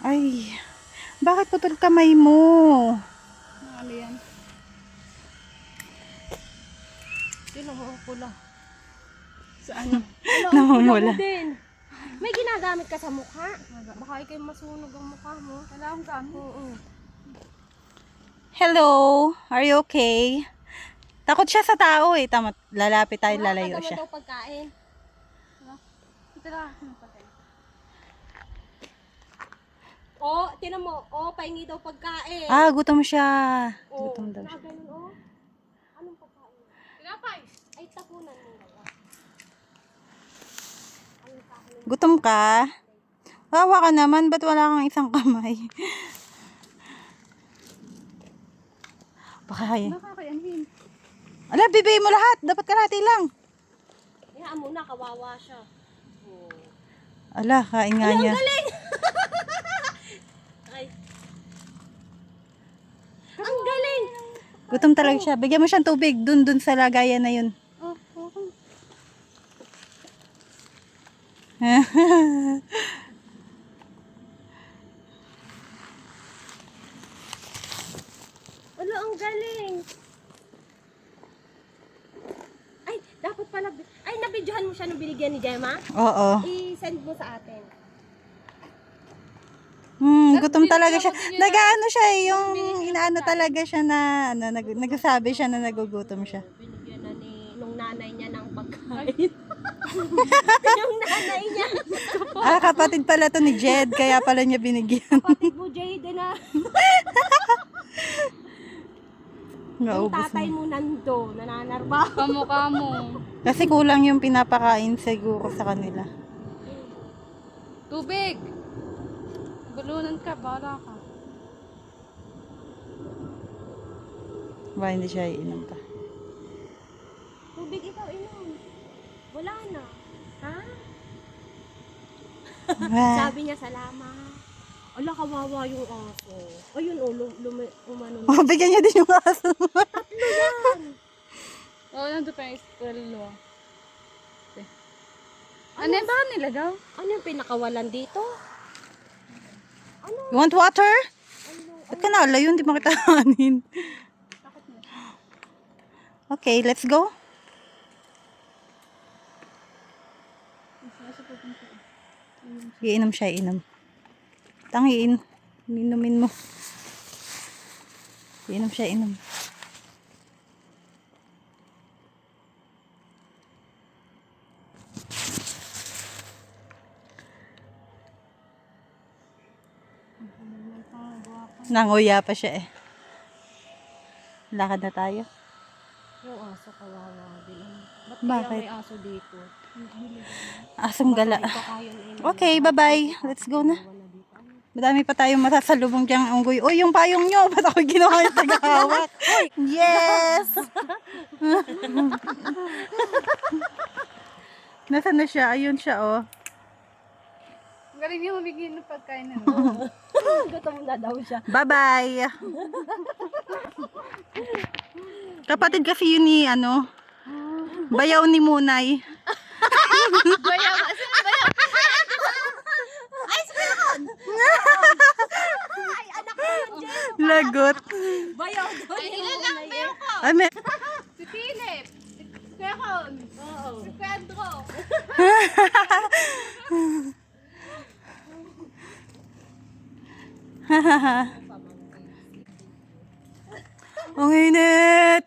Ay, bakit putol kamay mo? Ano yan? Sino mo pula? Sa ano? Namumula. Din. May ginagamit ka sa mukha? Baka ikay masunog ang mukha mo. Wala akong gamit. Oo. Hello, are you okay? Takot siya sa tao eh. Tama, lalapit tayo, lalayo Wala ka siya. daw pagkain. Ito na. Patay. Tinan mo. Pahingi daw pagkain. Ah, gutom siya. Oo. Gutom daw siya. Ganun, Anong pagkain? Tinapay. Ay, tapunan mo na lang. Gutom ka? Wawa ka naman, ba't wala kang isang kamay? Baka kaya. Nakakayanhin. Ala, bibigay mo lahat. Dapat kalahati lang. Hayaan mo na, kawawa siya. Ala, kain nga niya. Ay. Ang galing! Gutom talaga siya. Bigyan mo siyang tubig. Dun sa lagayan na yun. Wala, ang galing! Ay, dapat pala... Ay, nabidyohan mo siya nung binigyan ni Gemma? Oo. I-send mo sa atin. Gutom talaga siya. Nag-ano siya eh, yung inaano talaga siya na, nagsasabi siya na nagugutom siya. Binigyan na nung nanay niya ng pagkain. Yung nanay niya. Ah, kapatid pala to ni Jed, kaya pala niya binigyan. Kapatid mo, Jade, na. Yung Naubos tatay na. mo nando, nananarba. Kamukha mo. Kasi kulang yung pinapakain siguro sa kanila. Tubig. Bulunan ka, bala ka. Ba, hindi siya iinom pa. Tubig ikaw, inom. Wala na. Ha? Sabi niya, salamat. Ala, kawawa yung aso. Ayun, umano na. Oh, bigyan niya din yung aso. Tatlo yan. Oo, nandun pa yung estilo. Ano yung baka nilagaw? Ano yung pinakawalan dito? You want water? Ba't ka nalayo? Hindi makita kanin. Okay, let's go. Iinom siya, iinom. Tangiin. Inumin mo. Iinom siya, inom. Nanguya pa siya eh. Lakad na tayo. Yung aso, kawawa din. Ba't Bakit? kaya may aso dito? Asong gala. Ipakayon Okay, bye-bye. Let's go na. Madami pa tayong masasalubong diyang unggoy. Uy, yung payong nyo. Ba't ako ginawa yung tagahawak? Yes! Nasaan na siya? Ayun siya, oh. Galing yung humigin ng pagkain na. Gutom na daw siya. Bye-bye! Kapatid kasi yun ni, ano, bayaw ni Munay. Bayaw ka. Ay, anak ko yun, Jen. Lagot. Bayaw daw. Ay, ilan lang, bayaw ko. Ay, may... Si Philip. Si Kekon. Oo. Si Pedro. Ang init!